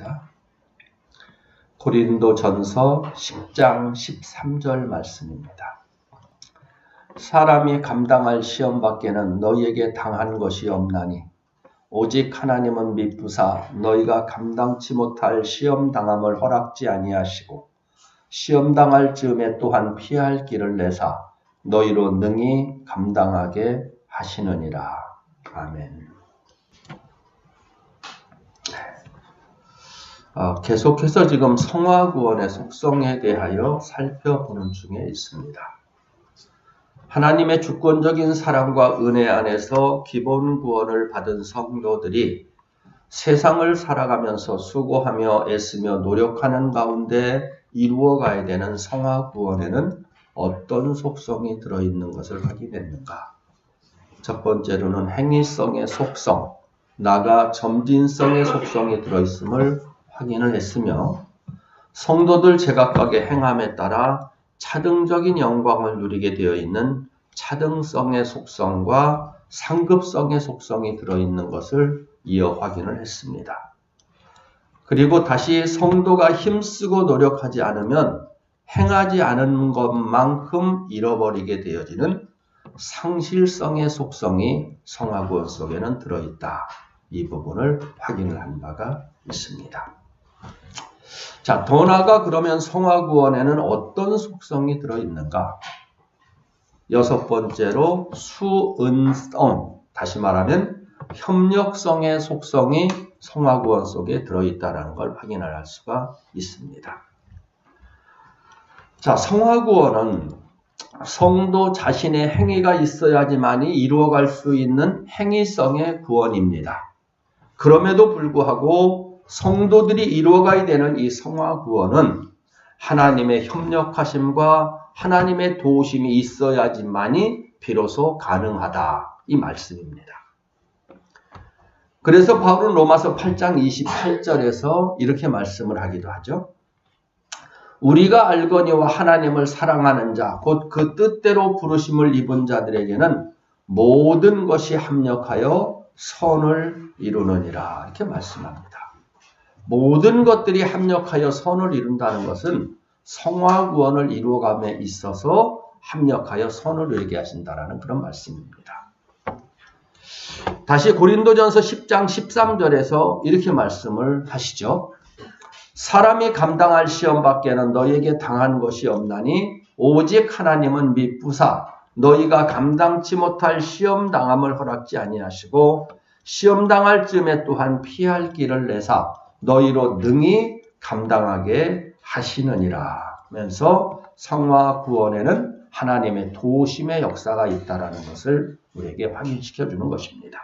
하겠습니다. 고린도전서 10장 13절 말씀입니다. 사람이 감당할 시험 밖에는 너희에게 당한 것이 없나니 오직 하나님은 미쁘사 너희가 감당치 못할 시험 당함을 허락지 아니하시고 시험 당할 즈음에 또한 피할 길을 내사 너희로 능히 감당하게 하시느니라. 아멘. 계속해서 지금 성화구원의 속성에 대하여 살펴보는 중에 있습니다. 하나님의 주권적인 사랑과 은혜 안에서 기본 구원을 받은 성도들이 세상을 살아가면서 수고하며 애쓰며 노력하는 가운데 이루어가야 되는 성화구원에는 어떤 속성이 들어있는 것을 확인했는가? 첫 번째로는 행위성의 속성, 나가 점진성의 속성이 들어있음을 확인을 했으며 성도들 제각각의 행함에 따라 차등적인 영광을 누리게 되어 있는 차등성의 속성과 상급성의 속성이 들어있는 것을 이어 확인을 했습니다. 그리고 다시 성도가 힘쓰고 노력하지 않으면 행하지 않은 것만큼 잃어버리게 되어지는 상실성의 속성이 성화구원 속에는 들어있다. 이 부분을 확인을 한 바가 있습니다. 자, 더 나아가 그러면 성화구원에는 어떤 속성이 들어있는가? 여섯 번째로 수은성, 다시 말하면 협력성의 속성이 성화구원 속에 들어있다는 걸 확인할 수가 있습니다. 자, 성화구원은 성도 자신의 행위가 있어야지만이 이루어갈 수 있는 행위성의 구원입니다. 그럼에도 불구하고 성도들이 이루어가야 되는 이 성화구원은 하나님의 협력하심과 하나님의 도우심이 있어야지만이 비로소 가능하다. 이 말씀입니다. 그래서 바울은 로마서 8장 28절에서 이렇게 말씀을 하기도 하죠. 우리가 알거니와 하나님을 사랑하는 자, 곧 그 뜻대로 부르심을 입은 자들에게는 모든 것이 합력하여 선을 이루느니라. 이렇게 말씀합니다. 모든 것들이 합력하여 선을 이룬다는 것은 성화구원을 이루어감에 있어서 합력하여 선을 이루게 하신다는 그런 말씀입니다. 다시 고린도전서 10장 13절에서 이렇게 말씀을 하시죠. 사람이 감당할 시험 밖에는 너희에게 당한 것이 없나니 오직 하나님은 미쁘사 너희가 감당치 못할 시험 당함을 허락지 아니하시고 시험 당할 즈음에 또한 피할 길을 내사 너희로 능히 감당하게 하시느니라 하면서 성화구원에는 하나님의 도우심의 역사가 있다는 것을 우리에게 확인시켜 주는 것입니다.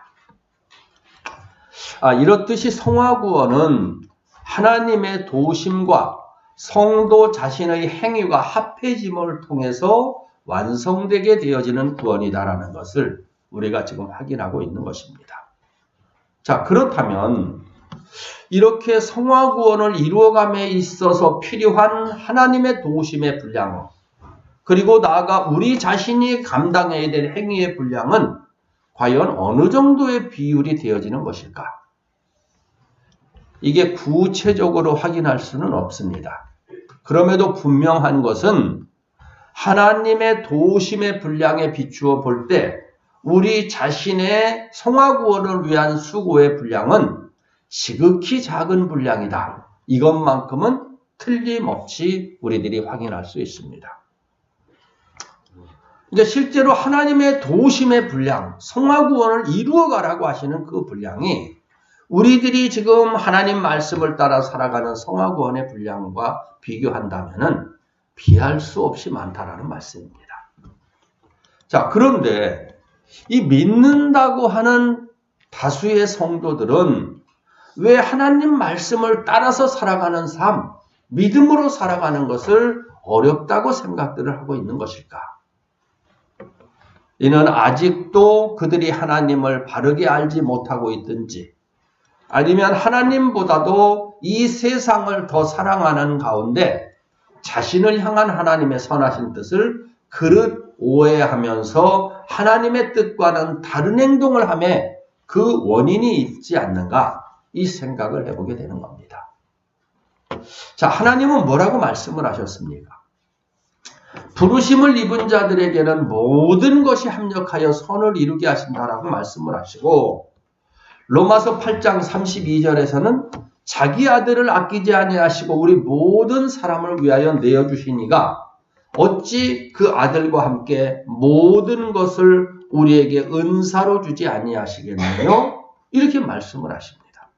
이렇듯이 성화구원은 하나님의 도우심과 성도 자신의 행위가 합해짐을 통해서 완성되게 되어지는 구원이다라는 것을 우리가 지금 확인하고 있는 것입니다. 자, 그렇다면 이렇게 성화구원을 이루어감에 있어서 필요한 하나님의 도우심의 분량, 그리고 나아가 우리 자신이 감당해야 될 행위의 분량은 과연 어느 정도의 비율이 되어지는 것일까? 이게 구체적으로 확인할 수는 없습니다. 그럼에도 분명한 것은 하나님의 도우심의 분량에 비추어 볼 때 우리 자신의 성화구원을 위한 수고의 분량은 지극히 작은 분량이다. 이것만큼은 틀림없이 우리들이 확인할 수 있습니다. 이제 실제로 하나님의 도우심의 분량, 성화구원을 이루어가라고 하시는 그 분량이 우리들이 지금 하나님 말씀을 따라 살아가는 성화구원의 분량과 비교한다면은 비할 수 없이 많다라는 말씀입니다. 자, 그런데 이 믿는다고 하는 다수의 성도들은 왜 하나님 말씀을 따라서 살아가는 삶, 믿음으로 살아가는 것을 어렵다고 생각들을 하고 있는 것일까? 이는 아직도 그들이 하나님을 바르게 알지 못하고 있든지 아니면 하나님보다도 이 세상을 더 사랑하는 가운데 자신을 향한 하나님의 선하신 뜻을 그릇 오해하면서 하나님의 뜻과는 다른 행동을 하며 그 원인이 있지 않는가? 이 생각을 해보게 되는 겁니다. 자, 하나님은 뭐라고 말씀을 하셨습니까? 부르심을 입은 자들에게는 모든 것이 합력하여 선을 이루게 하신다라고 말씀을 하시고, 로마서 8장 32절에서는 자기 아들을 아끼지 아니하시고 우리 모든 사람을 위하여 내어주시니가 어찌 그 아들과 함께 모든 것을 우리에게 은사로 주지 아니하시겠나요? 이렇게 말씀을 하십니다.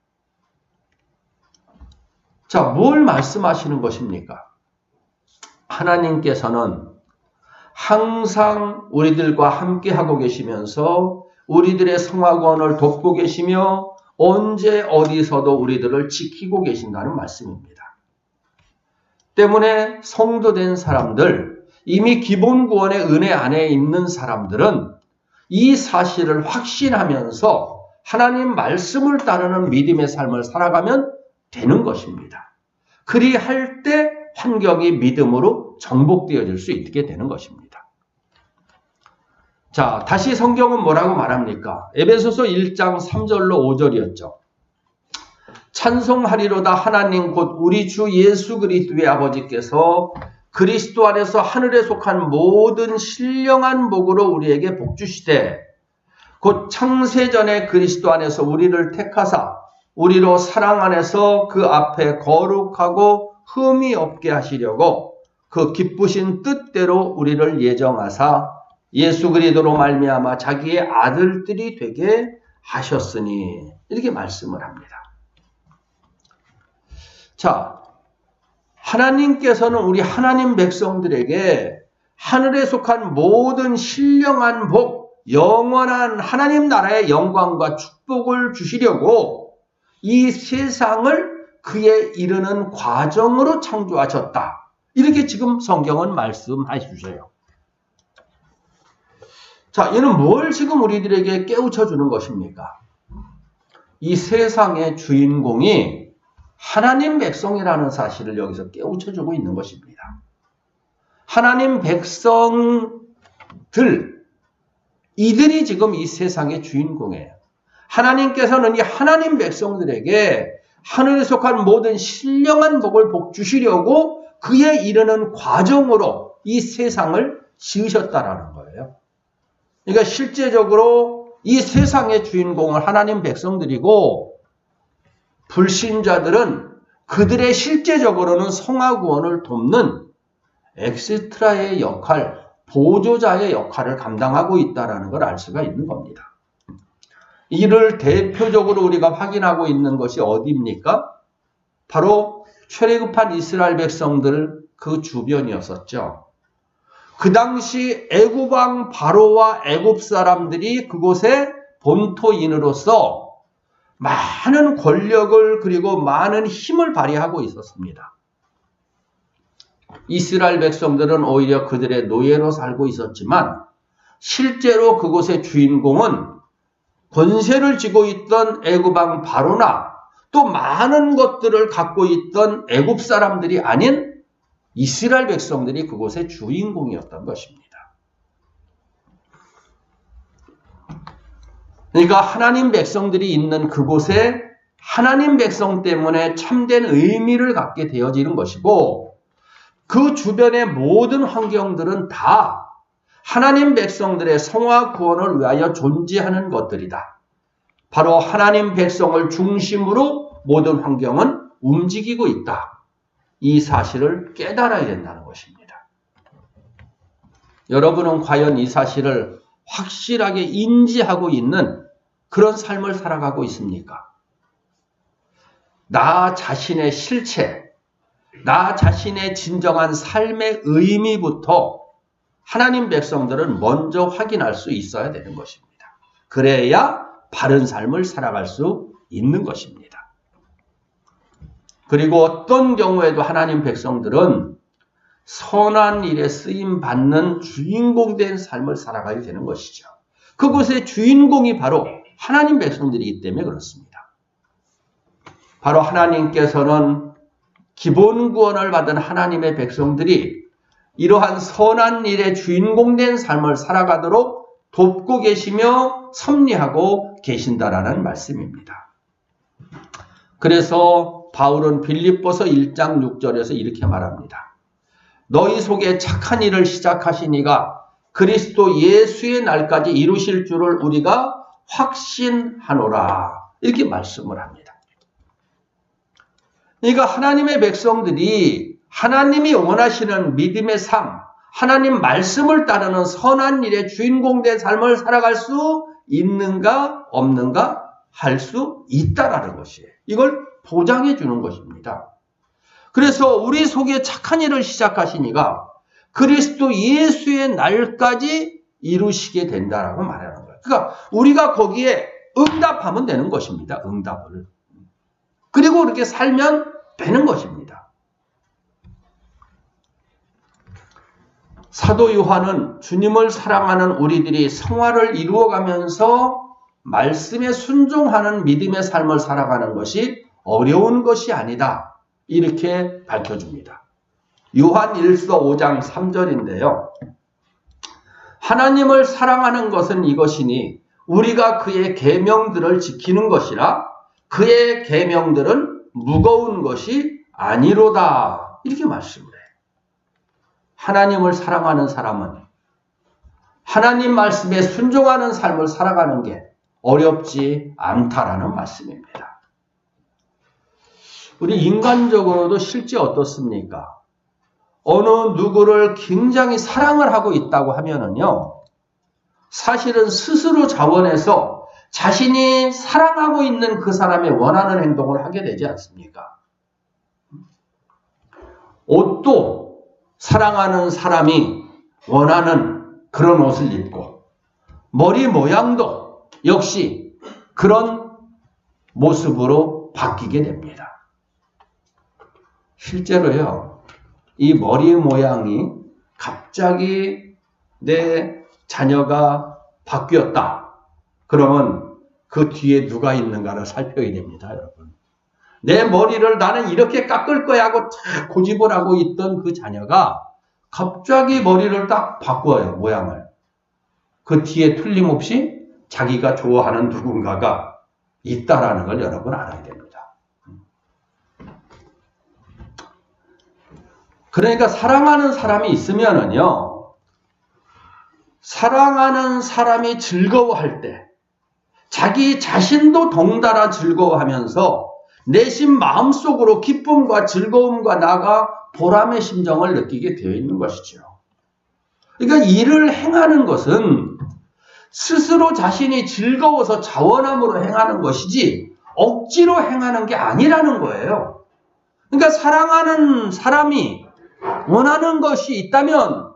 자, 뭘 말씀하시는 것입니까? 하나님께서는 항상 우리들과 함께 하고 계시면서 우리들의 성화권을 돕고 계시며 언제 어디서도 우리들을 지키고 계신다는 말씀입니다. 때문에 성도된 사람들, 이미 기본 구원의 은혜 안에 있는 사람들은 이 사실을 확신하면서 하나님 말씀을 따르는 믿음의 삶을 살아가면 되는 것입니다. 그리할 때 환경이 믿음으로 정복되어질 수 있게 되는 것입니다. 자, 다시 성경은 뭐라고 말합니까? 에베소서 1장 3절로 5절이었죠. 찬송하리로다 하나님 곧 우리 주 예수 그리스도의 아버지께서 그리스도 안에서 하늘에 속한 모든 신령한 복으로 우리에게 복 주시되 곧 창세전에 그리스도 안에서 우리를 택하사 우리로 사랑 안에서 그 앞에 거룩하고 흠이 없게 하시려고 그 기쁘신 뜻대로 우리를 예정하사 예수 그리스도로 말미암아 자기의 아들들이 되게 하셨으니 이렇게 말씀을 합니다. 자, 하나님께서는 우리 하나님 백성들에게 하늘에 속한 모든 신령한 복, 영원한 하나님 나라의 영광과 축복을 주시려고 이 세상을 그에 이르는 과정으로 창조하셨다. 이렇게 지금 성경은 말씀해 주세요. 자, 이는 뭘 지금 우리들에게 깨우쳐 주는 것입니까? 이 세상의 주인공이 하나님 백성이라는 사실을 여기서 깨우쳐 주고 있는 것입니다. 하나님 백성들, 이들이 지금 이 세상의 주인공이에요. 하나님께서는 이 하나님 백성들에게 하늘에 속한 모든 신령한 복을 복 주시려고 그에 이르는 과정으로 이 세상을 지으셨다라는 거예요. 그러니까 실제적으로 이 세상의 주인공은 하나님 백성들이고 불신자들은 그들의 실제적으로는 성화구원을 돕는 엑스트라의 역할, 보조자의 역할을 감당하고 있다는 걸 알 수가 있는 겁니다. 이를 대표적으로 우리가 확인하고 있는 것이 어디입니까? 바로 출애굽한 이스라엘 백성들 그 주변이었었죠. 그 당시 애굽 왕 바로와 애굽 사람들이 그곳의 본토인으로서 많은 권력을 그리고 많은 힘을 발휘하고 있었습니다. 이스라엘 백성들은 오히려 그들의 노예로 살고 있었지만 실제로 그곳의 주인공은 권세를 쥐고 있던 애굽 왕 바로나 또 많은 것들을 갖고 있던 애굽 사람들이 아닌 이스라엘 백성들이 그곳의 주인공이었던 것입니다. 그러니까 하나님 백성들이 있는 그곳에 하나님 백성 때문에 참된 의미를 갖게 되어지는 것이고 그 주변의 모든 환경들은 다 하나님 백성들의 성화 구원을 위하여 존재하는 것들이다. 바로 하나님 백성을 중심으로 모든 환경은 움직이고 있다. 이 사실을 깨달아야 된다는 것입니다. 여러분은 과연 이 사실을 확실하게 인지하고 있는 그런 삶을 살아가고 있습니까? 나 자신의 실체, 나 자신의 진정한 삶의 의미부터 하나님 백성들은 먼저 확인할 수 있어야 되는 것입니다. 그래야 바른 삶을 살아갈 수 있는 것입니다. 그리고 어떤 경우에도 하나님 백성들은 선한 일에 쓰임받는 주인공된 삶을 살아가게 되는 것이죠. 그곳의 주인공이 바로 하나님 백성들이기 때문에 그렇습니다. 바로 하나님께서는 기본 구원을 받은 하나님의 백성들이 이러한 선한 일의 주인공된 삶을 살아가도록 돕고 계시며 섭리하고 계신다라는 말씀입니다. 그래서 바울은 빌립보서 1장 6절에서 이렇게 말합니다. 너희 속에 착한 일을 시작하신 이가 그리스도 예수의 날까지 이루실 줄을 우리가 확신하노라. 이렇게 말씀을 합니다. 그러니까 하나님의 백성들이 하나님이 원하시는 믿음의 삶, 하나님 말씀을 따르는 선한 일의 주인공 된 삶을 살아갈 수 있는가 없는가 할 수 있다라는 것이에요. 이걸 보장해 주는 것입니다. 그래서 우리 속에 착한 일을 시작하신 이가 그리스도 예수의 날까지 이루시게 된다라고 말하는 거예요. 그러니까 우리가 거기에 응답하면 되는 것입니다. 응답을. 그리고 그렇게 살면 되는 것입니다. 사도 요한은 주님을 사랑하는 우리들이 성화를 이루어가면서 말씀에 순종하는 믿음의 삶을 살아가는 것이 어려운 것이 아니다. 이렇게 밝혀줍니다. 요한 1서 5장 3절인데요. 하나님을 사랑하는 것은 이것이니 우리가 그의 계명들을 지키는 것이라 그의 계명들은 무거운 것이 아니로다. 이렇게 말씀을 해요. 하나님을 사랑하는 사람은 하나님 말씀에 순종하는 삶을 살아가는 게 어렵지 않다라는 말씀입니다. 우리 인간적으로도 실제 어떻습니까? 어느 누구를 굉장히 사랑을 하고 있다고 하면은요, 사실은 스스로 자원해서 자신이 사랑하고 있는 그 사람의 원하는 행동을 하게 되지 않습니까? 옷도 사랑하는 사람이 원하는 그런 옷을 입고, 머리 모양도 역시 그런 모습으로 바뀌게 됩니다. 실제로요, 이 머리 모양이 갑자기 내 자녀가 바뀌었다. 그러면 그 뒤에 누가 있는가를 살펴야 됩니다, 여러분. 내 머리를 나는 이렇게 깎을 거야 하고 쫙 고집을 하고 있던 그 자녀가 갑자기 머리를 딱 바꿔요, 모양을. 그 뒤에 틀림없이 자기가 좋아하는 누군가가 있다라는 걸 여러분 알아야 됩니다. 그러니까 사랑하는 사람이 있으면은요, 사랑하는 사람이 즐거워할 때 자기 자신도 덩달아 즐거워하면서 내심 마음속으로 기쁨과 즐거움과 나아가 보람의 심정을 느끼게 되어 있는 것이죠. 그러니까 일을 행하는 것은 스스로 자신이 즐거워서 자원함으로 행하는 것이지 억지로 행하는 게 아니라는 거예요. 그러니까 사랑하는 사람이 원하는 것이 있다면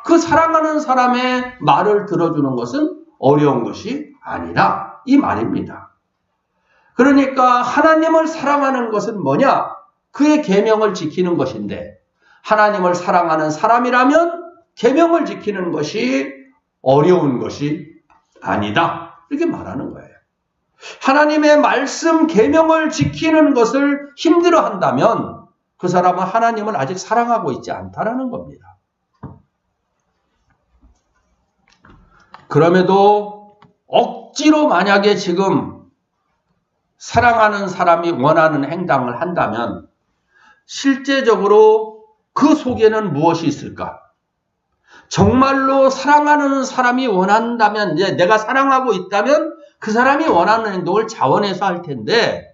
그 사랑하는 사람의 말을 들어주는 것은 어려운 것이 아니라 이 말입니다. 그러니까 하나님을 사랑하는 것은 뭐냐? 그의 계명을 지키는 것인데 하나님을 사랑하는 사람이라면 계명을 지키는 것이 어려운 것이 아니다. 이렇게 말하는 거예요. 하나님의 말씀 계명을 지키는 것을 힘들어한다면 그 사람은 하나님을 아직 사랑하고 있지 않다라는 겁니다. 그럼에도 억지로 만약에 지금 사랑하는 사람이 원하는 행동을 한다면 실제적으로 그 속에는 무엇이 있을까? 정말로 사랑하는 사람이 원한다면, 이제 내가 사랑하고 있다면 그 사람이 원하는 행동을 자원해서 할 텐데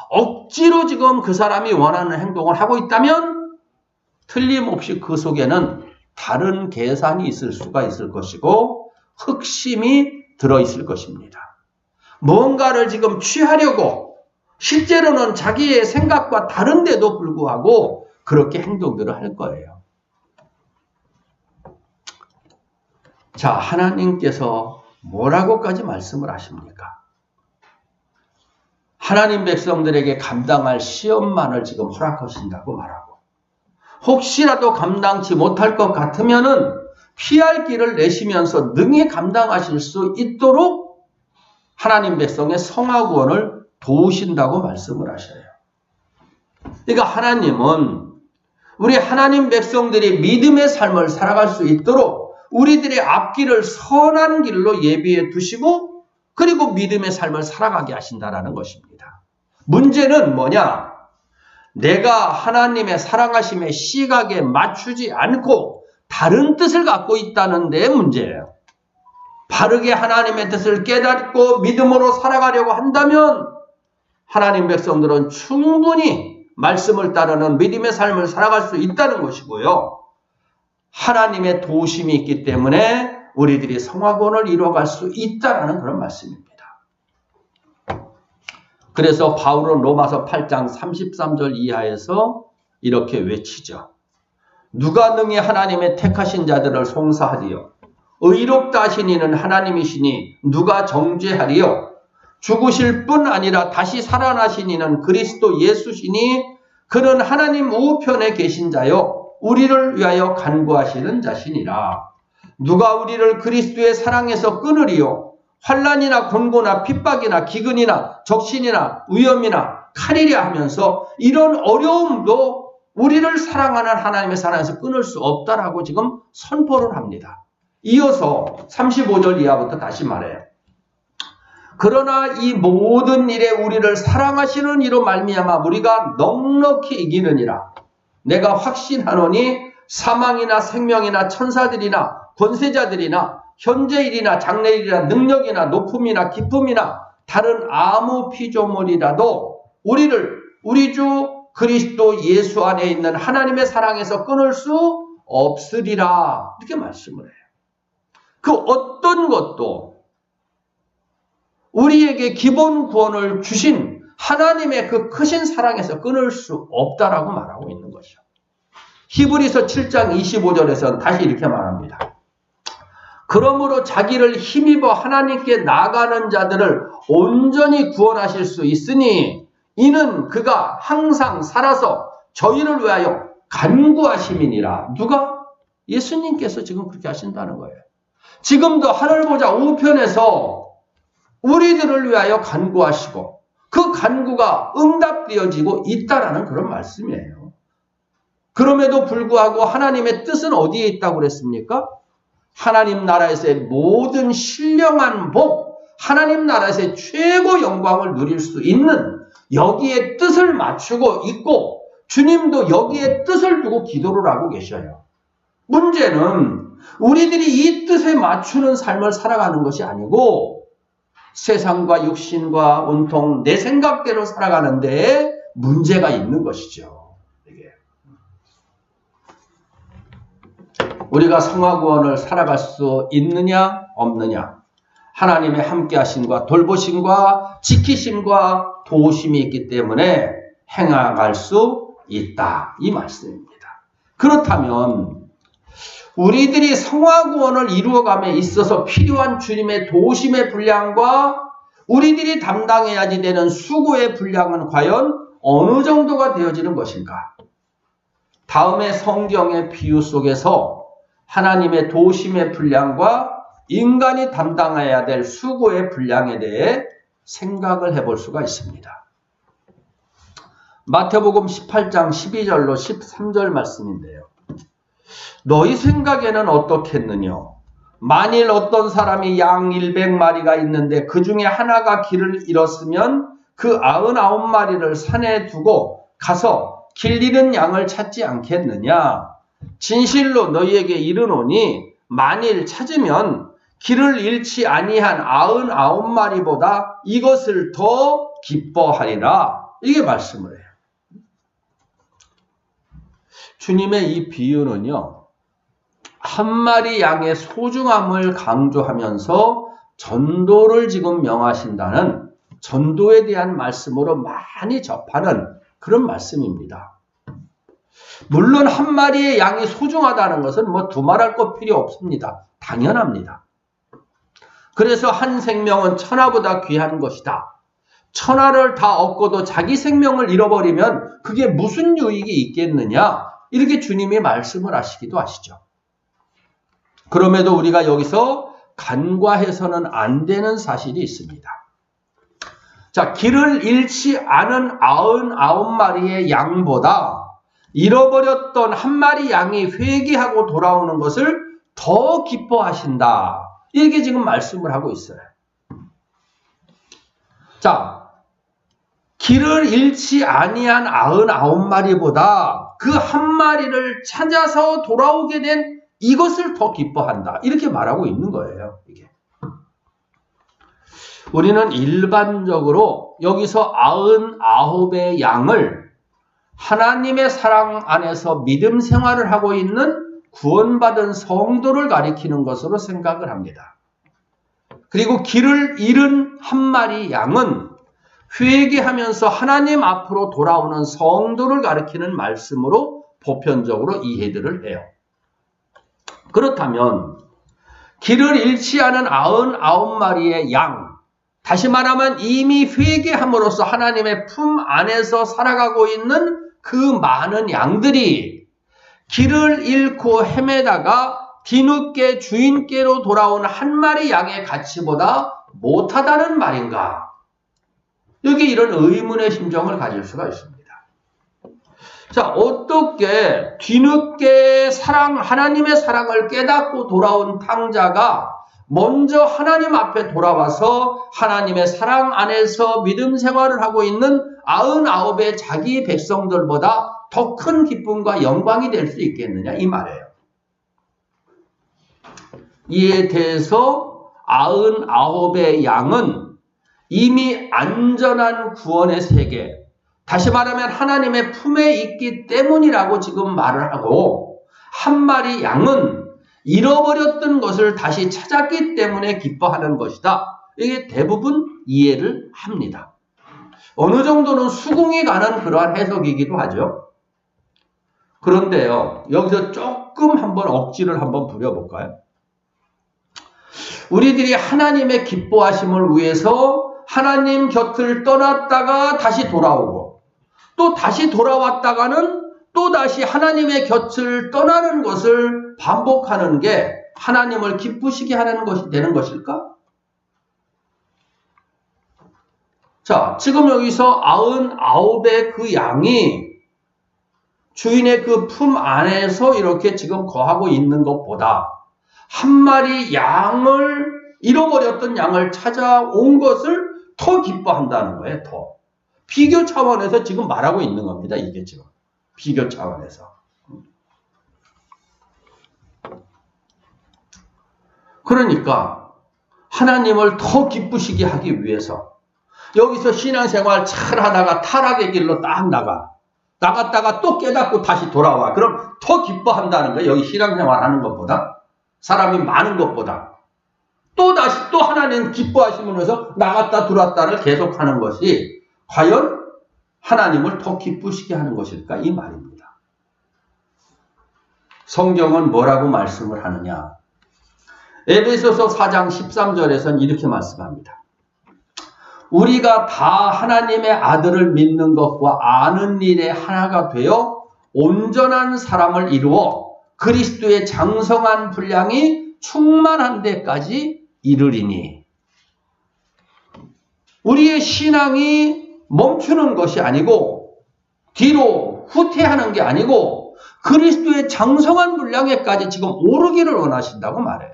억지로 지금 그 사람이 원하는 행동을 하고 있다면 틀림없이 그 속에는 다른 계산이 있을 수가 있을 것이고 흑심이 들어있을 것입니다. 뭔가를 지금 취하려고 실제로는 자기의 생각과 다른데도 불구하고 그렇게 행동들을 할 거예요. 자, 하나님께서 뭐라고까지 말씀을 하십니까? 하나님 백성들에게 감당할 시험만을 지금 허락하신다고 말하고 혹시라도 감당치 못할 것 같으면은 피할 길을 내시면서 능히 감당하실 수 있도록 하나님 백성의 성화구원을 도우신다고 말씀을 하셔요. 그러니까 하나님은 우리 하나님 백성들이 믿음의 삶을 살아갈 수 있도록 우리들의 앞길을 선한 길로 예비해 두시고 그리고 믿음의 삶을 살아가게 하신다라는 것입니다. 문제는 뭐냐? 내가 하나님의 사랑하심의 시각에 맞추지 않고 다른 뜻을 갖고 있다는 데 문제예요. 바르게 하나님의 뜻을 깨닫고 믿음으로 살아가려고 한다면 하나님 백성들은 충분히 말씀을 따르는 믿음의 삶을 살아갈 수 있다는 것이고요. 하나님의 도우심이 있기 때문에 우리들이 성화구원을 이루어갈 수 있다는 그런 말씀입니다. 그래서 바울은 로마서 8장 33절 이하에서 이렇게 외치죠. 누가 능히 하나님의 택하신 자들을 송사하리요. 의롭다 하신 이는 하나님이시니 누가 정죄하리요. 죽으실 뿐 아니라 다시 살아나신 이는 그리스도 예수시니 그는 하나님 우편에 계신 자요. 우리를 위하여 간구하시는 자시니라. 누가 우리를 그리스도의 사랑에서 끊으리요. 환난이나 곤고나 핍박이나 기근이나 적신이나 위험이나 칼이랴 하면서 이런 어려움도 우리를 사랑하는 하나님의 사랑에서 끊을 수 없다라고 지금 선포를 합니다. 이어서 35절 이하부터 다시 말해요. 그러나 이 모든 일에 우리를 사랑하시는 이로 말미암아 우리가 넉넉히 이기느니라. 내가 확신하노니 사망이나 생명이나 천사들이나 권세자들이나 현재일이나 장래일이나 능력이나 높음이나 기쁨이나 다른 아무 피조물이라도 우리를 우리 주 그리스도 예수 안에 있는 하나님의 사랑에서 끊을 수 없으리라. 이렇게 말씀을 해요. 그 어떤 것도 우리에게 기본 구원을 주신 하나님의 그 크신 사랑에서 끊을 수 없다라고 말하고 있는 것이죠. 히브리서 7장 25절에서는 다시 이렇게 말합니다. 그러므로 자기를 힘입어 하나님께 나아가는 자들을 온전히 구원하실 수 있으니 이는 그가 항상 살아서 저희를 위하여 간구하심이니라. 누가? 예수님께서 지금 그렇게 하신다는 거예요. 지금도 하늘 보좌 우편에서 우리들을 위하여 간구하시고 그 간구가 응답되어지고 있다라는 그런 말씀이에요. 그럼에도 불구하고 하나님의 뜻은 어디에 있다고 그랬습니까? 하나님 나라에서의 모든 신령한 복, 하나님 나라에서의 최고 영광을 누릴 수 있는 여기에 뜻을 맞추고 있고 주님도 여기에 뜻을 두고 기도를 하고 계셔요. 문제는 우리들이 이 뜻에 맞추는 삶을 살아가는 것이 아니고 세상과 육신과 온통 내 생각대로 살아가는데 문제가 있는 것이죠. 우리가 성화구원을 살아갈 수 있느냐 없느냐, 하나님의 함께하심과 돌보심과 지키심과 도우심이 있기 때문에 행하갈 수 있다, 이 말씀입니다. 그렇다면 우리들이 성화구원을 이루어감에 있어서 필요한 주님의 도우심의 분량과 우리들이 담당해야지 되는 수고의 분량은 과연 어느 정도가 되어지는 것인가? 다음의 성경의 비유 속에서 하나님의 도우심의 분량과 인간이 담당해야 될 수고의 분량에 대해 생각을 해볼 수가 있습니다. 마태복음 18장 12절로 13절 말씀인데요. 너희 생각에는 어떻겠느냐? 만일 어떤 사람이 양 100마리가 있는데 그 중에 하나가 길을 잃었으면 그 99마리를 산에 두고 가서 길 잃은 양을 찾지 않겠느냐? 진실로 너희에게 이르노니 만일 찾으면 길을 잃지 아니한 99마리보다 이것을 더 기뻐하리라. 이게 말씀을 해요. 주님의 이 비유는요, 한 마리 양의 소중함을 강조하면서 전도를 지금 명하신다는 전도에 대한 말씀으로 많이 접하는 그런 말씀입니다. 물론 한 마리의 양이 소중하다는 것은 두말할 것 필요 없습니다. 당연합니다. 그래서 한 생명은 천하보다 귀한 것이다. 천하를 다 얻고도 자기 생명을 잃어버리면 그게 무슨 유익이 있겠느냐? 이렇게 주님이 말씀을 하시기도 하시죠. 그럼에도 우리가 여기서 간과해서는 안 되는 사실이 있습니다. 자, 길을 잃지 않은 99마리의 양보다 잃어버렸던 한 마리 양이 회개하고 돌아오는 것을 더 기뻐하신다. 이렇게 지금 말씀을 하고 있어요. 자, 길을 잃지 아니한 99마리보다 그 한 마리를 찾아서 돌아오게 된 이것을 더 기뻐한다. 이렇게 말하고 있는 거예요. 이게. 우리는 일반적으로 여기서 99의 양을 하나님의 사랑 안에서 믿음 생활을 하고 있는 구원받은 성도를 가리키는 것으로 생각을 합니다. 그리고 길을 잃은 한 마리 양은 회개하면서 하나님 앞으로 돌아오는 성도를 가리키는 말씀으로 보편적으로 이해들을 해요. 그렇다면 길을 잃지 않은 99마리의 양, 다시 말하면 이미 회개함으로써 하나님의 품 안에서 살아가고 있는 그 많은 양들이 길을 잃고 헤매다가 뒤늦게 주인께로 돌아온 한 마리 양의 가치보다 못하다는 말인가? 여기 이런 의문의 심정을 가질 수가 있습니다. 자, 어떻게 뒤늦게 하나님의 사랑을 깨닫고 돌아온 탕자가 먼저 하나님 앞에 돌아와서 하나님의 사랑 안에서 믿음 생활을 하고 있는 99의 자기 백성들보다 더 큰 기쁨과 영광이 될 수 있겠느냐 이 말이에요. 이에 대해서 99의 양은 이미 안전한 구원의 세계, 다시 말하면 하나님의 품에 있기 때문이라고 지금 말을 하고, 한 마리 양은 잃어버렸던 것을 다시 찾았기 때문에 기뻐하는 것이다. 이게 대부분 이해를 합니다. 어느 정도는 수긍이 가는 그러한 해석이기도 하죠. 그런데요, 여기서 조금 한번 억지를 한번 부려볼까요? 우리들이 하나님의 기뻐하심을 위해서 하나님 곁을 떠났다가 다시 돌아오고, 또 다시 돌아왔다가는 또 다시 하나님의 곁을 떠나는 것을 반복하는 게 하나님을 기쁘시게 하는 것이 되는 것일까? 자, 지금 여기서 99의 그 양이 주인의 그 품 안에서 이렇게 지금 거하고 있는 것보다 한 마리 양을 잃어버렸던 양을 찾아온 것을 더 기뻐한다는 거예요. 더. 비교 차원에서 지금 말하고 있는 겁니다. 이게 지금. 비교 차원에서. 그러니까 하나님을 더 기쁘시게 하기 위해서 여기서 신앙생활 잘 하다가 타락의 길로 딱 나갔다가 또 깨닫고 다시 돌아와. 그럼 더 기뻐한다는 거예요. 여기 신앙생활 하는 것보다. 사람이 많은 것보다. 또 다시 또 하나님 기뻐하시면서 나갔다 들어왔다를 계속하는 것이 과연 하나님을 더 기쁘시게 하는 것일까? 이 말입니다. 성경은 뭐라고 말씀을 하느냐? 에베소서 4장 13절에서는 이렇게 말씀합니다. 우리가 다 하나님의 아들을 믿는 것과 아는 일에 하나가 되어 온전한 사람을 이루어 그리스도의 장성한 분량이 충만한 데까지 이르리니. 우리의 신앙이 멈추는 것이 아니고 뒤로 후퇴하는 게 아니고 그리스도의 장성한 분량에까지 지금 오르기를 원하신다고 말해요.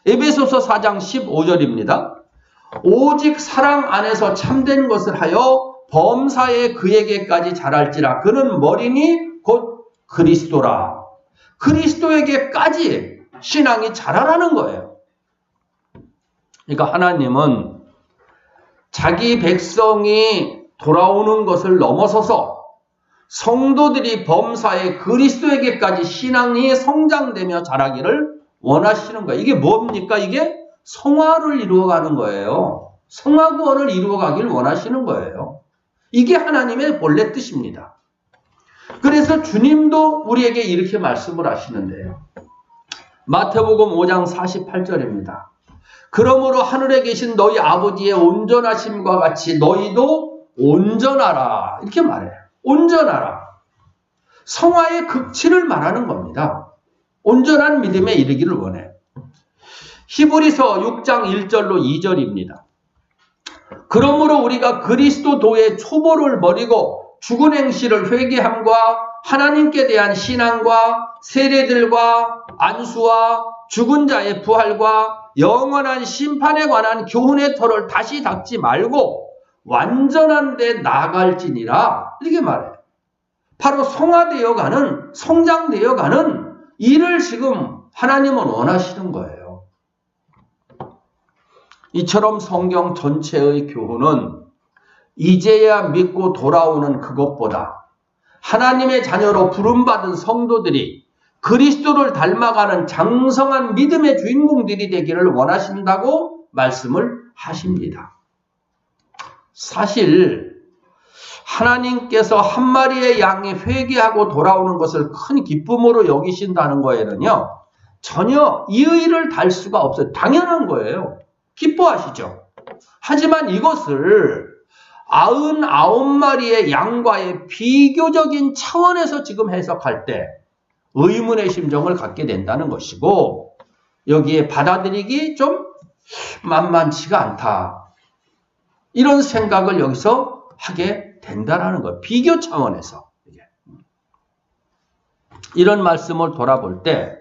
에베소서 4장 15절입니다. 오직 사랑 안에서 참된 것을 하여 범사에 그에게까지 자랄지라. 그는 머리니 곧 그리스도라. 그리스도에게까지 신앙이 자라라는 거예요. 그러니까 하나님은 자기 백성이 돌아오는 것을 넘어서서 성도들이 범사에 그리스도에게까지 신앙이 성장되며 자라기를 원하시는 거예요. 이게 뭡니까? 이게 성화를 이루어가는 거예요. 성화구원을 이루어가기를 원하시는 거예요. 이게 하나님의 본래 뜻입니다. 그래서 주님도 우리에게 이렇게 말씀을 하시는데요. 마태복음 5장 48절입니다. 그러므로 하늘에 계신 너희 아버지의 온전하심과 같이 너희도 온전하라. 이렇게 말해요. 온전하라. 성화의 극치를 말하는 겁니다. 온전한 믿음에 이르기를 원해요. 히브리서 6장 1절로 2절입니다. 그러므로 우리가 그리스도도의 초보를 버리고 죽은 행실을 회개함과 하나님께 대한 신앙과 세례들과 안수와 죽은 자의 부활과 영원한 심판에 관한 교훈의 터를 다시 닦지 말고 완전한 데 나아갈지니라 이렇게 말해요. 바로 성화되어가는, 성장되어가는 일을 지금 하나님은 원하시는 거예요. 이처럼 성경 전체의 교훈은 이제야 믿고 돌아오는 그것보다 하나님의 자녀로 부름받은 성도들이 그리스도를 닮아가는 장성한 믿음의 주인공들이 되기를 원하신다고 말씀을 하십니다. 사실 하나님께서 한 마리의 양이 회개하고 돌아오는 것을 큰 기쁨으로 여기신다는 거에는요, 전혀 이의를 달 수가 없어요. 당연한 거예요. 기뻐하시죠. 하지만 이것을 99마리의 양과의 비교적인 차원에서 지금 해석할 때 의문의 심정을 갖게 된다는 것이고, 여기에 받아들이기 좀 만만치가 않다. 이런 생각을 여기서 하게 된다는 거예요. 비교 차원에서. 이런 말씀을 돌아볼 때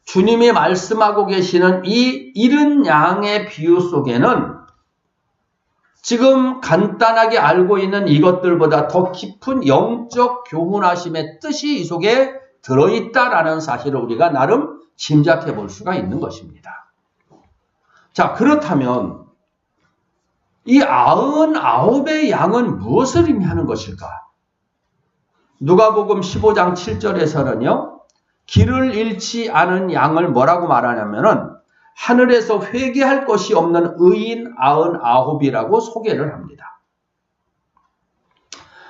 주님이 말씀하고 계시는 이 잃은 양의 비유 속에는 지금 간단하게 알고 있는 이것들보다 더 깊은 영적 교훈하심의 뜻이 이 속에 들어있다라는 사실을 우리가 나름 짐작해 볼 수가 있는 것입니다. 자, 그렇다면 이 99의 양은 무엇을 의미하는 것일까? 누가복음 15장 7절에서는요. 길을 잃지 않은 양을 뭐라고 말하냐면은 하늘에서 회개할 것이 없는 의인 99이라고 소개를 합니다.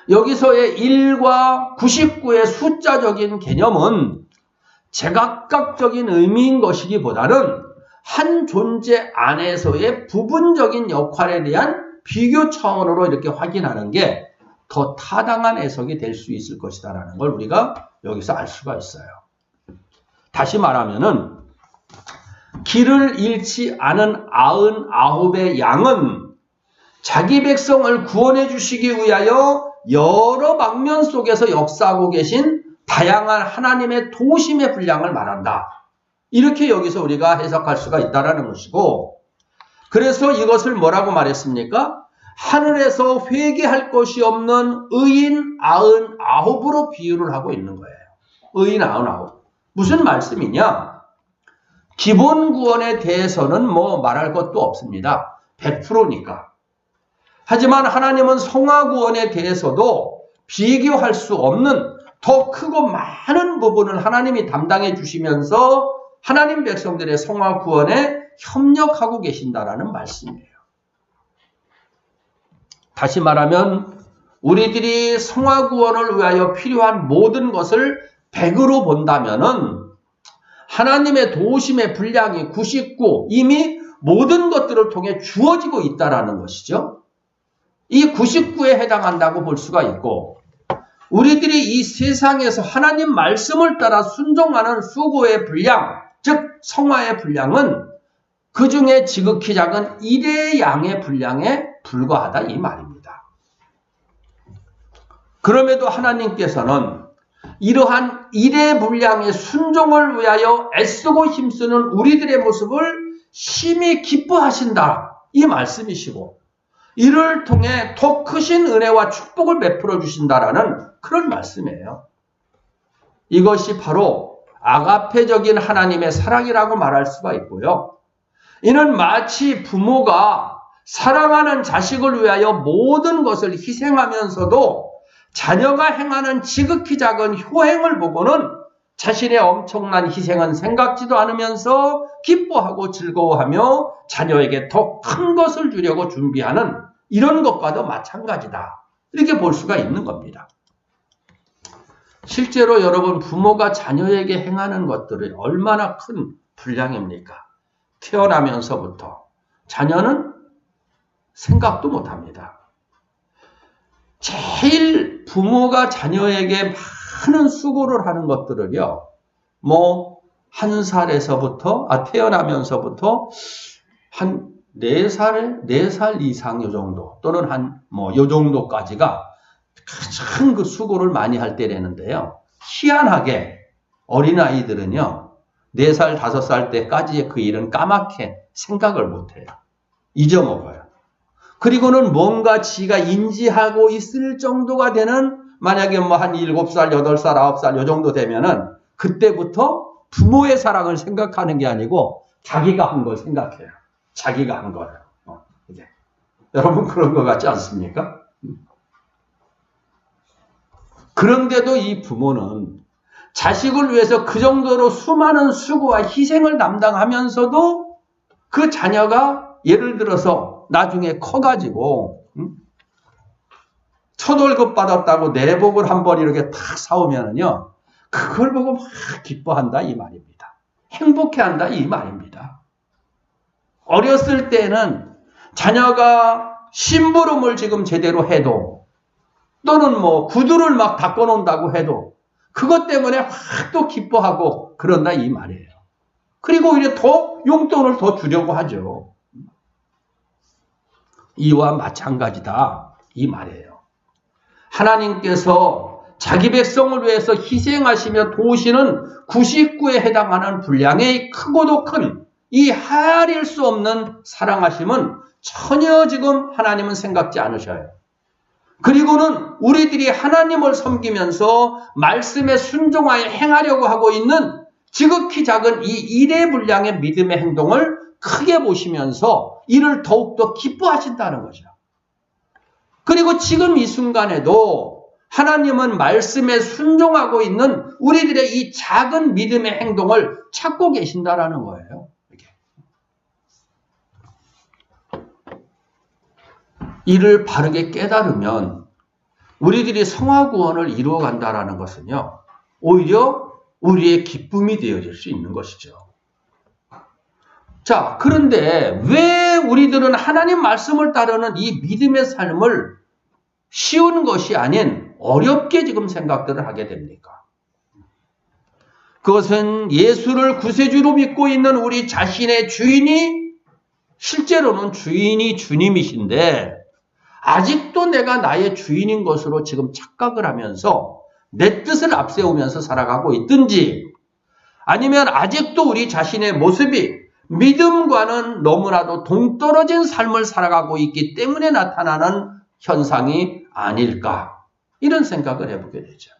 여기서의 1과 99의 숫자적인 개념은 제각각적인 의미인 것이기보다는 한 존재 안에서의 부분적인 역할에 대한 비교 차원으로 이렇게 확인하는 게 더 타당한 해석이 될 수 있을 것이다라는 걸 우리가 여기서 알 수가 있어요. 다시 말하면은 길을 잃지 않은 99의 양은 자기 백성을 구원해 주시기 위하여 여러 방면 속에서 역사하고 계신 다양한 하나님의 도심의 분량을 말한다. 이렇게 여기서 우리가 해석할 수가 있다는 것이고, 그래서 이것을 뭐라고 말했습니까? 하늘에서 회개할 것이 없는 의인 99으로 비유를 하고 있는 거예요. 의인 99. 무슨 말씀이냐? 기본 구원에 대해서는 뭐 말할 것도 없습니다. 100%니까. 하지만 하나님은 성화 구원에 대해서도 비교할 수 없는 더 크고 많은 부분을 하나님이 담당해 주시면서 하나님 백성들의 성화 구원에 협력하고 계신다라는 말씀이에요. 다시 말하면 우리들이 성화 구원을 위하여 필요한 모든 것을 100으로 본다면은 하나님의 도우심의 분량이 99, 이미 모든 것들을 통해 주어지고 있다라는 것이죠. 이 99에 해당한다고 볼 수가 있고, 우리들이 이 세상에서 하나님 말씀을 따라 순종하는 수고의 분량, 즉 성화의 분량은 그 중에 지극히 작은 1의 양의 분량에 불과하다 이 말입니다. 그럼에도 하나님께서는 이러한 1의 분량의 순종을 위하여 애쓰고 힘쓰는 우리들의 모습을 심히 기뻐하신다 이 말씀이시고, 이를 통해 더 크신 은혜와 축복을 베풀어 주신다라는 그런 말씀이에요. 이것이 바로 아가페적인 하나님의 사랑이라고 말할 수가 있고요. 이는 마치 부모가 사랑하는 자식을 위하여 모든 것을 희생하면서도 자녀가 행하는 지극히 작은 효행을 보고는 자신의 엄청난 희생은 생각지도 않으면서 기뻐하고 즐거워하며 자녀에게 더 큰 것을 주려고 준비하는 이런 것과도 마찬가지다. 이렇게 볼 수가 있는 겁니다. 실제로 여러분 부모가 자녀에게 행하는 것들이 얼마나 큰 분량입니까? 태어나면서부터 자녀는 생각도 못합니다. 제일 부모가 자녀에게 많은 수고를 하는 것들을요, 뭐, 1살에서부터, 태어나면서부터 한 4살 이상 요 정도, 또는 요 정도까지가 가장 그 수고를 많이 할 때라는데요. 희한하게 어린아이들은요, 4살, 5살 때까지의 그 일은 까맣게 생각을 못해요. 잊어먹어요. 그리고는 뭔가 지가 인지하고 있을 정도가 되는, 만약에 뭐 한 7살, 8살, 9살 요 정도 되면은 그때부터 부모의 사랑을 생각하는 게 아니고 자기가 한 걸 생각해요. 자기가 한 거를. 이게. 여러분 그런 것 같지 않습니까? 그런데도 이 부모는 자식을 위해서 그 정도로 수많은 수고와 희생을 담당하면서도 그 자녀가 예를 들어서 나중에 커가지고 첫 월급 받았다고 내복을 한번 이렇게 탁 사오면은요, 그걸 보고 막 기뻐한다 이 말입니다. 행복해한다 이 말입니다. 어렸을 때는 자녀가 심부름을 지금 제대로 해도, 또는 뭐 구두를 막 닦아놓는다고 해도 그것 때문에 확 또 기뻐하고 그런다 이 말이에요. 그리고 오히려 더 용돈을 더 주려고 하죠. 이와 마찬가지다 이 말이에요. 하나님께서 자기 백성을 위해서 희생하시며 도우시는 99에 해당하는 분량의 크고도 큰 이 헤아릴 수 없는 사랑하심은 전혀 지금 하나님은 생각지 않으셔요. 그리고는 우리들이 하나님을 섬기면서 말씀에 순종하여 행하려고 하고 있는 지극히 작은 이 일의 분량의 믿음의 행동을 크게 보시면서 이를 더욱더 기뻐하신다는 거죠. 그리고 지금 이 순간에도 하나님은 말씀에 순종하고 있는 우리들의 이 작은 믿음의 행동을 찾고 계신다라는 거예요. 이렇게. 이를 바르게 깨달으면 우리들이 성화구원을 이루어간다라는 것은요, 오히려 우리의 기쁨이 되어질 수 있는 것이죠. 자, 그런데 왜 우리들은 하나님 말씀을 따르는 이 믿음의 삶을 쉬운 것이 아닌 어렵게 지금 생각들을 하게 됩니까? 그것은 예수를 구세주로 믿고 있는 우리 자신의 주인이, 실제로는 주인이 주님이신데 아직도 내가 나의 주인인 것으로 지금 착각을 하면서 내 뜻을 앞세우면서 살아가고 있든지, 아니면 아직도 우리 자신의 모습이 믿음과는 너무나도 동떨어진 삶을 살아가고 있기 때문에 나타나는 현상이 아닐까, 이런 생각을 해보게 되죠.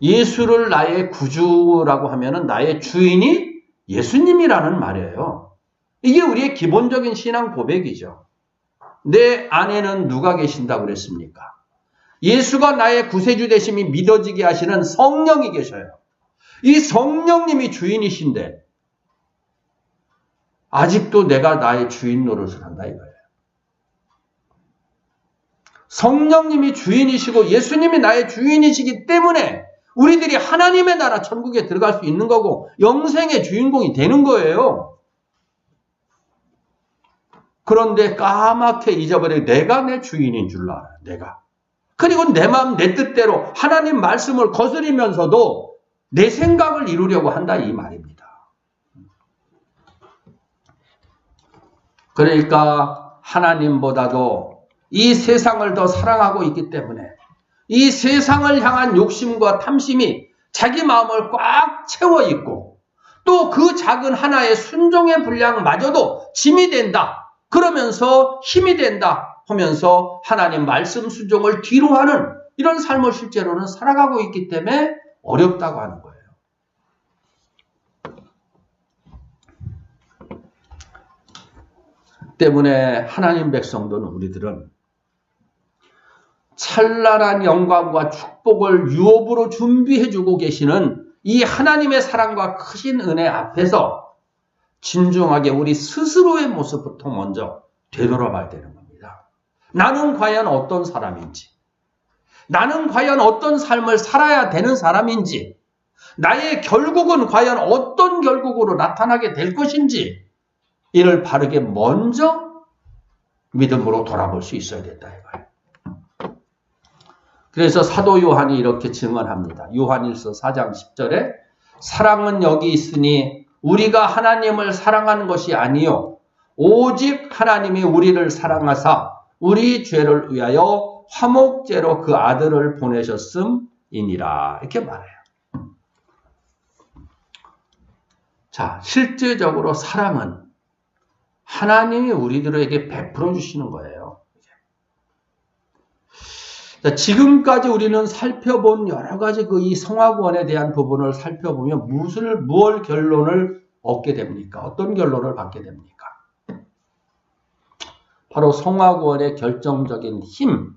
예수를 나의 구주라고 하면은 나의 주인이 예수님이라는 말이에요. 이게 우리의 기본적인 신앙 고백이죠. 내 안에는 누가 계신다고 그랬습니까? 예수가 나의 구세주 되심이 믿어지게 하시는 성령이 계셔요. 이 성령님이 주인이신데 아직도 내가 나의 주인 노릇을 한다 이거예요. 성령님이 주인이시고 예수님이 나의 주인이시기 때문에 우리들이 하나님의 나라 천국에 들어갈 수 있는 거고 영생의 주인공이 되는 거예요. 그런데 까맣게 잊어버려 내가 내 주인인 줄 알아요. 내가. 그리고 내 마음 내 뜻대로 하나님 말씀을 거스리면서도 내 생각을 이루려고 한다 이 말입니다. 그러니까 하나님보다도 이 세상을 더 사랑하고 있기 때문에 이 세상을 향한 욕심과 탐심이 자기 마음을 꽉 채워 있고 또 그 작은 하나의 순종의 분량마저도 짐이 된다. 그러면서 힘이 된다 하면서 하나님 말씀 순종을 뒤로 하는 이런 삶을 실제로는 살아가고 있기 때문에 어렵다고 하는 거예요. 때문에 하나님 백성들은 우리들은 찬란한 영광과 축복을 유업으로 준비해주고 계시는 이 하나님의 사랑과 크신 은혜 앞에서 진중하게 우리 스스로의 모습부터 먼저 되돌아봐야 되는 겁니다. 나는 과연 어떤 사람인지, 나는 과연 어떤 삶을 살아야 되는 사람인지, 나의 결국은 과연 어떤 결국으로 나타나게 될 것인지 이를 바르게 먼저 믿음으로 돌아볼 수 있어야 된다 이거예요. 그래서 사도 요한이 이렇게 증언합니다. 요한일서 4장 10절에 사랑은 여기 있으니 우리가 하나님을 사랑하는 것이 아니요 오직 하나님이 우리를 사랑하사 우리 죄를 위하여 화목제로 그 아들을 보내셨음이니라 이렇게 말해요. 자, 실제적으로 사랑은 하나님이 우리들에게 베풀어 주시는 거예요. 자, 지금까지 우리는 살펴본 여러 가지 이 성화구원에 대한 부분을 살펴보면 무엇 결론을 얻게 됩니까? 어떤 결론을 받게 됩니까? 바로 성화구원의 결정적인 힘,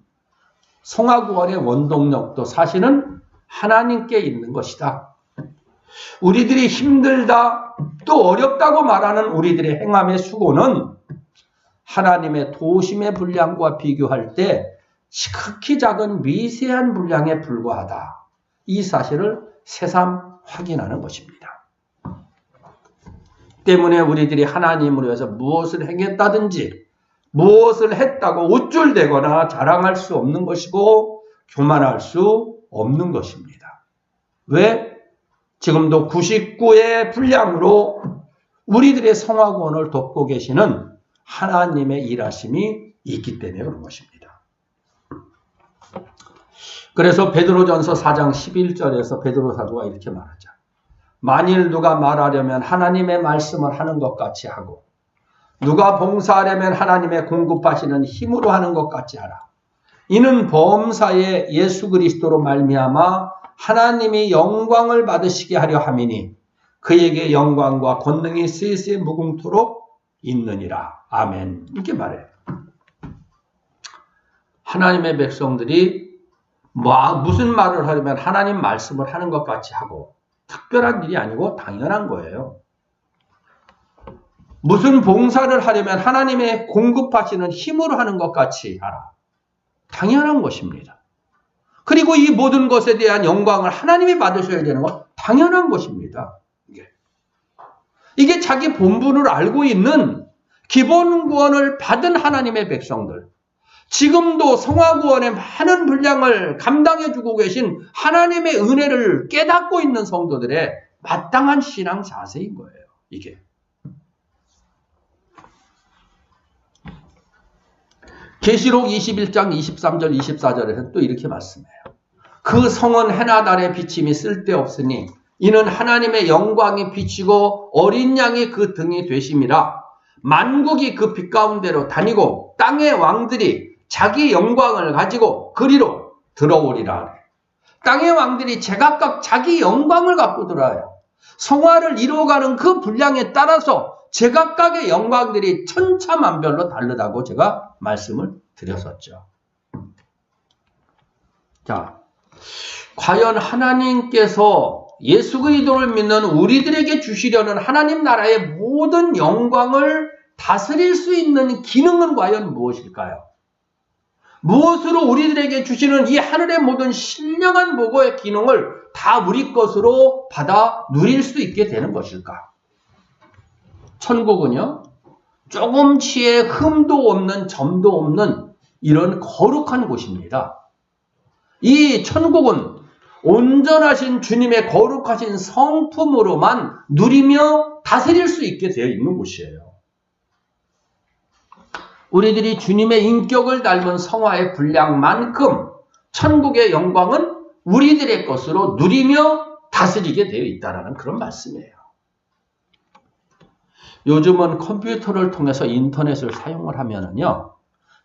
성화구원의 원동력도 사실은 하나님께 있는 것이다. 우리들이 힘들다, 또 어렵다고 말하는 우리들의 행함의 수고는 하나님의 도심의 분량과 비교할 때 극히 작은 미세한 분량에 불과하다. 이 사실을 새삼 확인하는 것입니다. 때문에 우리들이 하나님을 위해서 무엇을 행했다든지 무엇을 했다고 우쭐대거나 자랑할 수 없는 것이고 교만할 수 없는 것입니다. 왜? 지금도 99의 분량으로 우리들의 성화구원을 돕고 계시는 하나님의 일하심이 있기 때문에 그런 것입니다. 그래서 베드로전서 4장 11절에서 베드로 사도가 이렇게 말하죠. 만일 누가 말하려면 하나님의 말씀을 하는 것 같이 하고 누가 봉사하려면 하나님의 공급하시는 힘으로 하는 것 같이 하라. 이는 범사에 예수 그리스도로 말미암아 하나님이 영광을 받으시게 하려 함이니 그에게 영광과 권능이 세세 무궁토록 있느니라. 아멘. 이렇게 말해요. 하나님의 백성들이 무슨 말을 하려면 하나님 말씀을 하는 것 같이 하고 특별한 일이 아니고 당연한 거예요. 무슨 봉사를 하려면 하나님의 공급하시는 힘으로 하는 것 같이 하라. 당연한 것입니다. 그리고 이 모든 것에 대한 영광을 하나님이 받으셔야 되는 건 당연한 것입니다. 이게 자기 본분을 알고 있는 기본 구원을 받은 하나님의 백성들, 지금도 성화구원의 많은 분량을 감당해주고 계신 하나님의 은혜를 깨닫고 있는 성도들의 마땅한 신앙 자세인 거예요. 이게. 계시록 21장 23절 24절에서는 또 이렇게 말씀해요. 그 성은 해나 달의 비침이 쓸데없으니 이는 하나님의 영광이 비치고 어린 양이 그 등이 되심이라. 만국이 그 빛 가운데로 다니고 땅의 왕들이 자기 영광을 가지고 그리로 들어오리라. 땅의 왕들이 제각각 자기 영광을 갖고 들어와요. 성화를 이루어가는 그 분량에 따라서 제각각의 영광들이 천차만별로 다르다고 제가 말씀을 드렸었죠. 자, 과연 하나님께서 예수 그리스도를 믿는 우리들에게 주시려는 하나님 나라의 모든 영광을 다스릴 수 있는 기능은 과연 무엇일까요? 무엇으로 우리들에게 주시는 이 하늘의 모든 신령한 보고의 기능을 다 우리 것으로 받아 누릴 수 있게 되는 것일까? 천국은요, 조금치의 흠도 없는 점도 없는 이런 거룩한 곳입니다. 이 천국은 온전하신 주님의 거룩하신 성품으로만 누리며 다스릴 수 있게 되어 있는 곳이에요. 우리들이 주님의 인격을 닮은 성화의 분량만큼 천국의 영광은 우리들의 것으로 누리며 다스리게 되어 있다는 그런 말씀이에요. 요즘은 컴퓨터를 통해서 인터넷을 사용을 하면은요,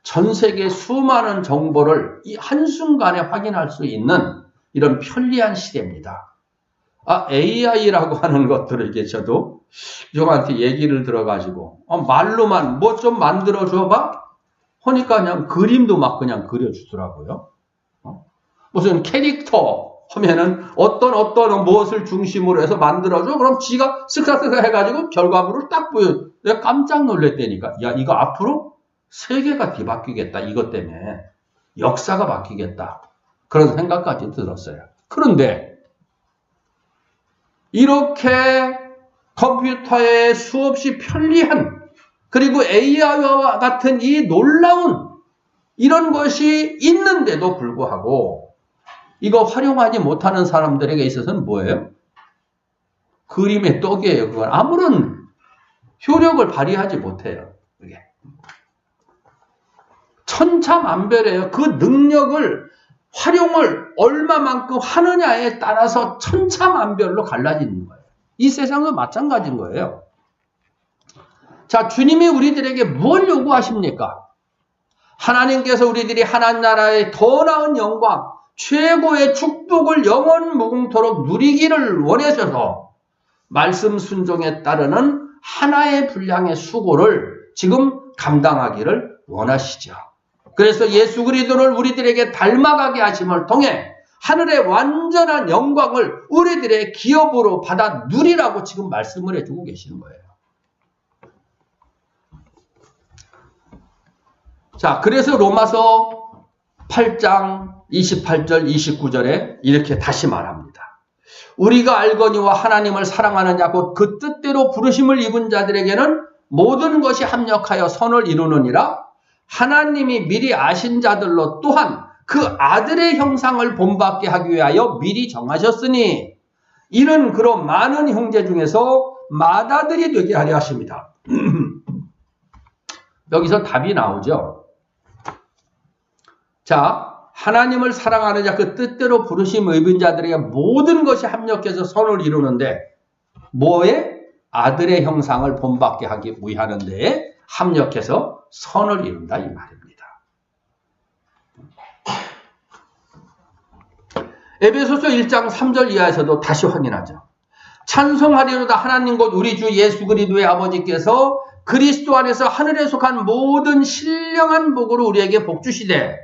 전 세계 수많은 정보를 이 한순간에 확인할 수 있는 이런 편리한 시대입니다. AI라고 하는 것들을 이게 저도 형한테 얘기를 들어가지고, 말로만 뭐 좀 만들어줘봐? 하니까 그냥 그림도 막 그냥 그려주더라고요. 무슨 캐릭터 하면은 어떤 무엇을 중심으로 해서 만들어줘? 그럼 지가 쓱싹쓱싹 해가지고 결과물을 딱 보여. 내가 깜짝 놀랐다니까. 야, 이거 앞으로 세계가 뒤바뀌겠다. 이것 때문에. 역사가 바뀌겠다. 그런 생각까지 들었어요. 그런데 이렇게 컴퓨터에 수없이 편리한 그리고 AI와 같은 이 놀라운 이런 것이 있는데도 불구하고 이거 활용하지 못하는 사람들에게 있어서는 뭐예요? 그림의 떡이에요. 그건 아무런 효력을 발휘하지 못해요. 그게. 천차만별이에요. 그 능력을 활용을 얼마만큼 하느냐에 따라서 천차만별로 갈라지는 거예요. 이 세상도 마찬가지인 거예요. 자, 주님이 우리들에게 뭘 요구하십니까? 하나님께서 우리들이 하나님 나라의 더 나은 영광, 최고의 축복을 영원 무궁토록 누리기를 원하셔서 말씀 순종에 따르는 하나의 분량의 수고를 지금 감당하기를 원하시죠. 그래서 예수 그리스도를 우리들에게 닮아가게 하심을 통해 하늘의 완전한 영광을 우리들의 기업으로 받아 누리라고 지금 말씀을 해주고 계시는 거예요. 자, 그래서 로마서 8장 28절 29절에 이렇게 다시 말합니다. 우리가 알거니와 하나님을 사랑하는 자 곧 그 뜻대로 부르심을 입은 자들에게는 모든 것이 합력하여 선을 이루느니라. 하나님이 미리 아신 자들로 또한 그 아들의 형상을 본받게 하기 위하여 미리 정하셨으니 이는 그런 많은 형제 중에서 맏아들이 되게 하려 하십니다. 여기서 답이 나오죠. 자, 하나님을 사랑하는 자 그 뜻대로 부르심 입은 자들에게 모든 것이 합력해서 선을 이루는데 뭐에? 아들의 형상을 본받게 하기 위하는 데에 합력해서 선을 이룬다 이 말입니다. 에베소서 1장 3절 이하에서도 다시 확인하죠. 찬송하리로다 하나님 곧 우리 주 예수 그리스도의 아버지께서 그리스도 안에서 하늘에 속한 모든 신령한 복으로 우리에게 복 주시되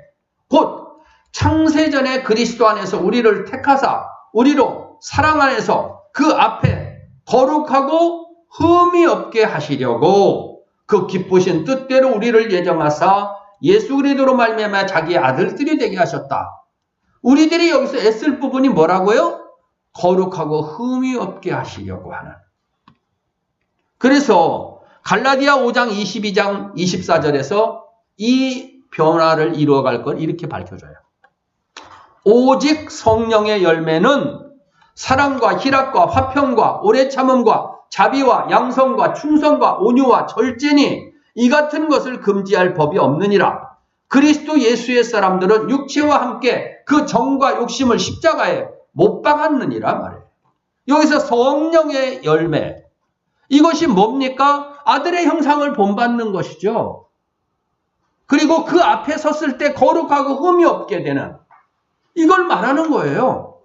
곧 창세전에 그리스도 안에서 우리를 택하사 우리로 사랑 안에서 그 앞에 거룩하고 흠이 없게 하시려고 그 기쁘신 뜻대로 우리를 예정하사 예수 그리스도로 말미암아 자기의 아들들이 되게 하셨다. 우리들이 여기서 애쓸 부분이 뭐라고요? 거룩하고 흠이 없게 하시려고 하는. 그래서 갈라디아 5장 22장 24절에서 이 변화를 이루어갈 걸 이렇게 밝혀줘요. 오직 성령의 열매는 사랑과 희락과 화평과 오래 참음과 자비와 양성과 충성과 온유와 절제니 이 같은 것을 금지할 법이 없느니라. 그리스도 예수의 사람들은 육체와 함께 그 정과 욕심을 십자가에 못 박았느니라 말해요. 여기서 성령의 열매, 이것이 뭡니까? 아들의 형상을 본받는 것이죠. 그리고 그 앞에 섰을 때 거룩하고 흠이 없게 되는, 이걸 말하는 거예요.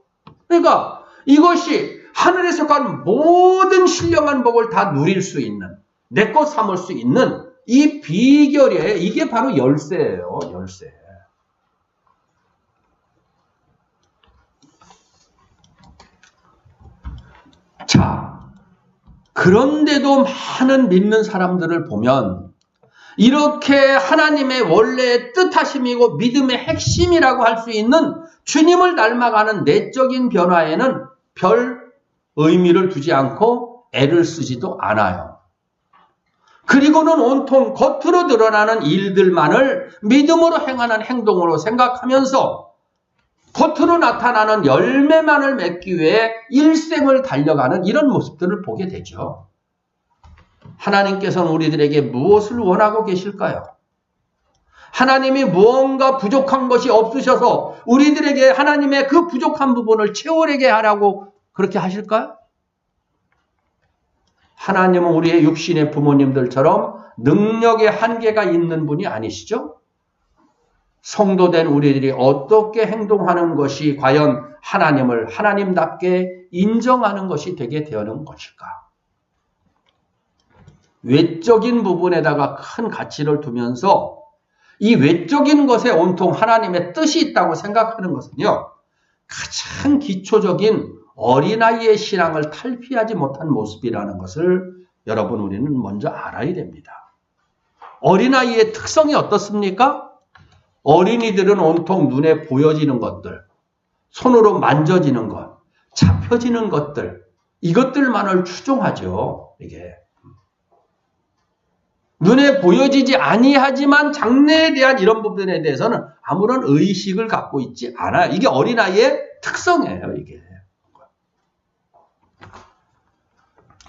그러니까 이것이 하늘에 속한 모든 신령한 복을 다 누릴 수 있는, 내 것 삼을 수 있는 이 비결이에요. 이게 바로 열쇠예요. 열쇠. 자, 그런데도 많은 믿는 사람들을 보면 이렇게 하나님의 원래의 뜻하심이고 믿음의 핵심이라고 할 수 있는 주님을 닮아가는 내적인 변화에는 별 의미를 두지 않고 애를 쓰지도 않아요. 그리고는 온통 겉으로 드러나는 일들만을 믿음으로 행하는 행동으로 생각하면서 겉으로 나타나는 열매만을 맺기 위해 일생을 달려가는 이런 모습들을 보게 되죠. 하나님께서는 우리들에게 무엇을 원하고 계실까요? 하나님이 무언가 부족한 것이 없으셔서 우리들에게 하나님의 그 부족한 부분을 채우게 하라고 그렇게 하실까요? 하나님은 우리의 육신의 부모님들처럼 능력의 한계가 있는 분이 아니시죠? 성도된 우리들이 어떻게 행동하는 것이 과연 하나님을 하나님답게 인정하는 것이 되게 되는 것일까? 외적인 부분에다가 큰 가치를 두면서 이 외적인 것에 온통 하나님의 뜻이 있다고 생각하는 것은요, 가장 기초적인 어린아이의 신앙을 탈피하지 못한 모습이라는 것을 여러분 우리는 먼저 알아야 됩니다. 어린아이의 특성이 어떻습니까? 어린이들은 온통 눈에 보여지는 것들, 손으로 만져지는 것, 잡혀지는 것들, 이것들만을 추종하죠. 이게 눈에 보여지지 아니하지만 장래에 대한 이런 부분에 대해서는 아무런 의식을 갖고 있지 않아요. 이게 어린아이의 특성이에요. 이게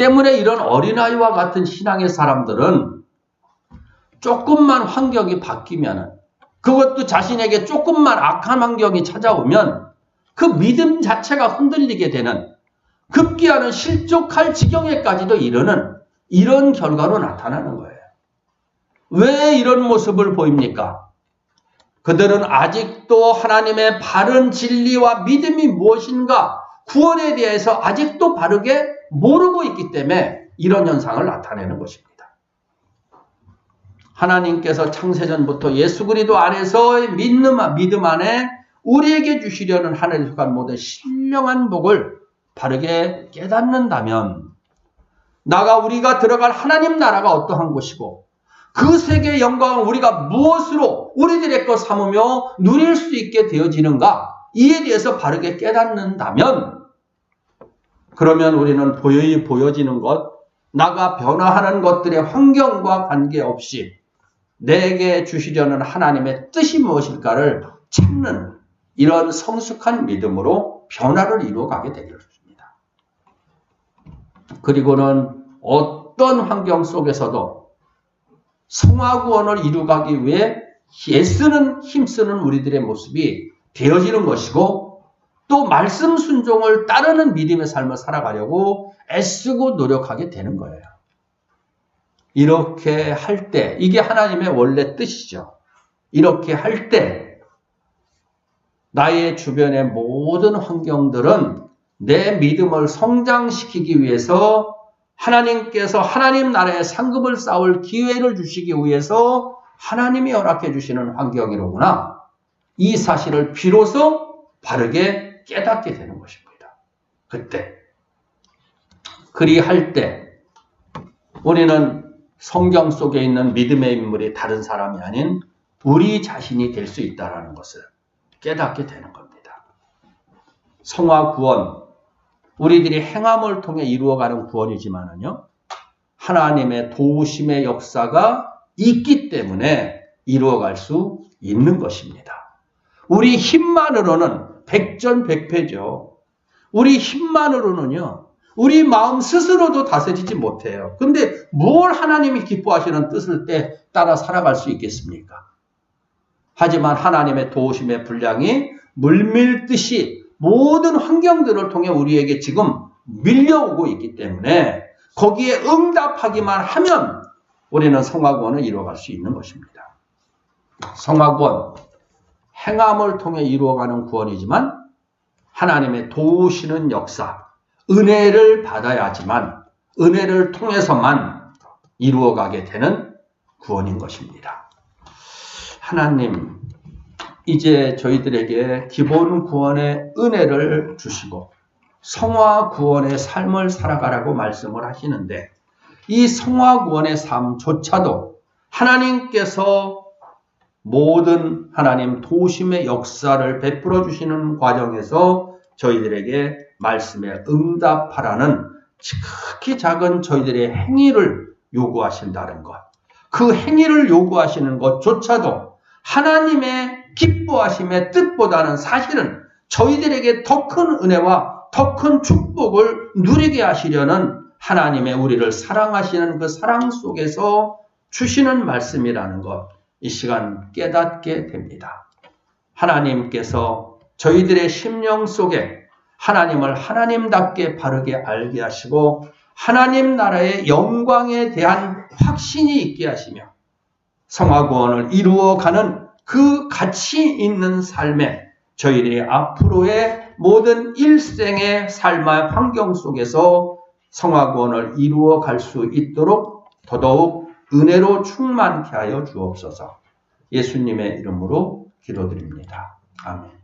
때문에 이런 어린아이와 같은 신앙의 사람들은 조금만 환경이 바뀌면, 그것도 자신에게 조금만 악한 환경이 찾아오면 그 믿음 자체가 흔들리게 되는, 급기야는 실족할 지경에까지도 이르는 이런 결과로 나타나는 거예요. 왜 이런 모습을 보입니까? 그들은 아직도 하나님의 바른 진리와 믿음이 무엇인가, 구원에 대해서 아직도 바르게 모르고 있기 때문에 이런 현상을 나타내는 것입니다. 하나님께서 창세전부터 예수 그리스도 안에서의 믿음 안에 우리에게 주시려는 하늘에 속한 모든 신령한 복을 바르게 깨닫는다면 우리가 들어갈 하나님 나라가 어떠한 곳이고 그 세계의 영광을 우리가 무엇으로 우리들의 것 삼으며 누릴 수 있게 되어지는가, 이에 대해서 바르게 깨닫는다면 그러면 우리는 보여지는 것, 나가 변화하는 것들의 환경과 관계없이 내게 주시려는 하나님의 뜻이 무엇일까를 찾는 이런 성숙한 믿음으로 변화를 이루어가게 되겠습니다. 그리고는 어떤 환경 속에서도 성화구원을 이루어가기 위해 힘쓰는 우리들의 모습이 되어지는 것이고, 또 말씀 순종을 따르는 믿음의 삶을 살아가려고 애쓰고 노력하게 되는 거예요. 이렇게 할 때, 이게 하나님의 원래 뜻이죠. 이렇게 할 때 나의 주변의 모든 환경들은 내 믿음을 성장시키기 위해서 하나님께서 하나님 나라의 상급을 쌓을 기회를 주시기 위해서 하나님이 허락해 주시는 환경이로구나. 이 사실을 비로소 바르게 깨닫게 되는 것입니다. 그때. 그리할 때 우리는 성경 속에 있는 믿음의 인물이 다른 사람이 아닌 우리 자신이 될 수 있다는 것을 깨닫게 되는 겁니다. 성화 구원, 우리들이 행함을 통해 이루어가는 구원이지만은요, 하나님의 도우심의 역사가 있기 때문에 이루어갈 수 있는 것입니다. 우리 힘만으로는 백전백패죠. 우리 힘만으로는요, 우리 마음 스스로도 다스리지 못해요. 근데 뭘 하나님이 기뻐하시는 뜻을 따라 살아갈 수 있겠습니까? 하지만 하나님의 도우심의 분량이 물밀듯이 모든 환경들을 통해 우리에게 지금 밀려오고 있기 때문에 거기에 응답하기만 하면 우리는 성화구원을 이루어갈 수 있는 것입니다. 성화구원, 행함을 통해 이루어가는 구원이지만 하나님의 도우시는 역사, 은혜를 받아야 하지만 은혜를 통해서만 이루어가게 되는 구원인 것입니다. 하나님, 이제 저희들에게 기본 구원의 은혜를 주시고 성화 구원의 삶을 살아가라고 말씀을 하시는데, 이 성화 구원의 삶조차도 하나님께서 모든 하나님 도우심의 역사를 베풀어 주시는 과정에서 저희들에게 말씀에 응답하라는 지극히 작은 저희들의 행위를 요구하신다는 것, 그 행위를 요구하시는 것조차도 하나님의 기뻐하심의 뜻보다는 사실은 저희들에게 더 큰 은혜와 더 큰 축복을 누리게 하시려는 하나님의 우리를 사랑하시는 그 사랑 속에서 주시는 말씀이라는 것, 이 시간 깨닫게 됩니다. 하나님께서 저희들의 심령 속에 하나님을 하나님답게 바르게 알게 하시고 하나님 나라의 영광에 대한 확신이 있게 하시며 성화구원을 이루어가는 그 가치 있는 삶에 저희들이 앞으로의 모든 일생의 삶의 환경 속에서 성화구원을 이루어갈 수 있도록 더더욱 은혜로 충만케 하여 주옵소서. 예수님의 이름으로 기도드립니다. 아멘.